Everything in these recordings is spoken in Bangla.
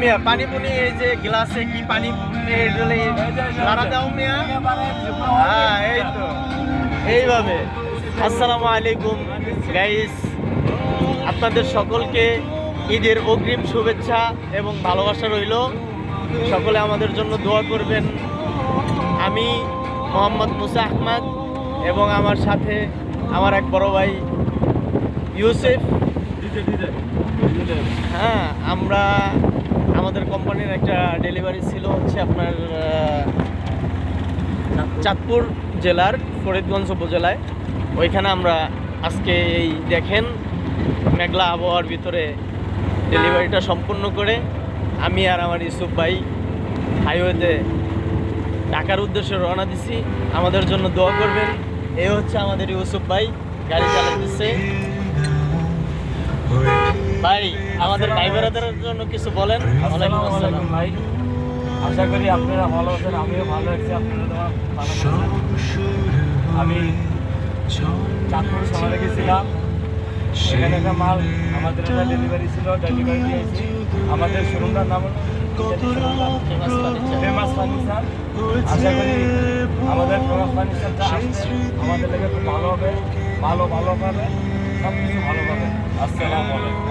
মিয়া পানি পুনি এই যে গ্লাসে কি পানি লাড়া দাও মিয়া। হ্যাঁ এই তো এইভাবে। আসসালামু আলাইকুম গাইস, আপনাদের সকলকে ঈদের অগ্রিম শুভেচ্ছা এবং ভালোবাসা রইল। সকলে আমাদের জন্য দোয়া করবেন। আমি মোহাম্মদ মুসা আহমদ এবং আমার সাথে আমার এক বড় ভাই ইউসেফ। হ্যাঁ, আমরা আমাদের কোম্পানির একটা ডেলিভারি ছিল হচ্ছে আপনার চাঁদপুর জেলার ফরিদগঞ্জ উপজেলায়। ওইখানে আমরা আজকে এই দেখেন মেঘলা আবহাওয়ার ভিতরে ডেলিভারিটা সম্পূর্ণ করে আমি আর আমার ইউসুফ ভাই হাইওয়েতে ঢাকার উদ্দেশ্যে রওনা দিছি। আমাদের জন্য দোয়া করবেন। এই হচ্ছে আমাদের ইউসুফ ভাই গাড়ি চালাতেছে। ভাই আমাদের ভাই বেড়াদের জন্য কিছু বলেন। ওয়ালাইকুম আসসালাম ভাই, আশা করি আপনারা ভালো আছেন, আমিও ভালো আছি। আপনারা আমি চাঁদপুর শহরে গেছিলাম, সেখানে একটা মাল আমাদের একটা ডেলিভারি ছিল, ডেলিভারি দিয়েছি। আমাদের শোরুমটার নাম ফেমাস ফার্নিচার। আশা করি আমাদের ফেমাস ফার্নিচারটা আমাদের থেকে খুব ভালো হবে, ভালো পাবে, সব কিছু ভালো পাবে। আসসালামু আলাইকুম।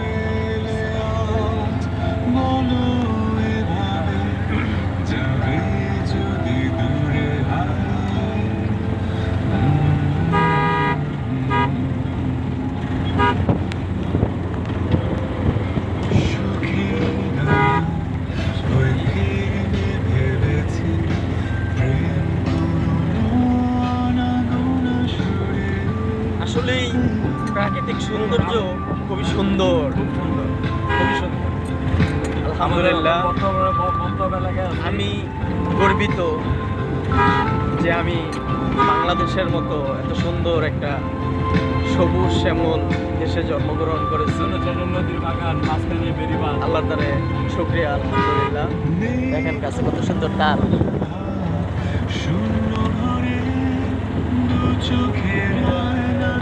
আসলেই প্রাকৃতিক সৌন্দর্য খুবই সুন্দর, খুবই সুন্দর। আলহামদুলিল্লাহ, আমি গর্বিত যে আমি বাংলাদেশের মতো এত সুন্দর একটা সবুজ শ্যামল দেশে জন্মগ্রহণ করেছি। নদীর বাগান, মাঝখানে বেরিবান। আল্লাহ তারে শুকরিয়া, আলহামদুলিল্লাহ। দেখেন কাছে কত সুন্দর ডাল।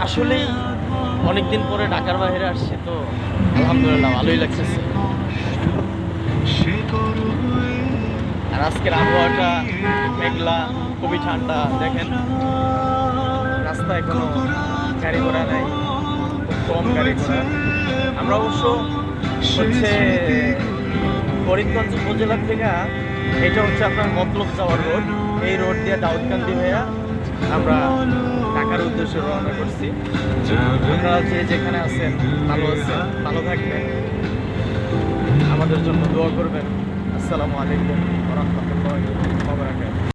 আসলেই অনেকদিন পরে ঢাকার বাইরে আসছে তো আলহামদুলিল্লাহ ভালোই লাগতেছে। আর আজকের আবহাওয়াটা মেঘলা, খুবই ঠান্ডা। দেখেন রাস্তায় কোনো গাড়ি ঘোড়া নাই, খুব কম গাড়ি ঘোড়া। আমরা অবশ্য হচ্ছে ফরিদগঞ্জ উপজেলা থেকে, এটা হচ্ছে আপনার মতলব যাওয়ার রোড। এই রোড দিয়ে দাউদকান্দি হয়ে আমরা ঢাকার উদ্দেশ্যে রওনা করছি। আপনারা যেখানে আছেন ভালো আছেন, ভালো থাকবেন, আমাদের জন্য দোয়া করবেন। আসসালামু আলাইকুম ওয়া রাহমাতুল্লাহি ওয়া বারাকাতুহু।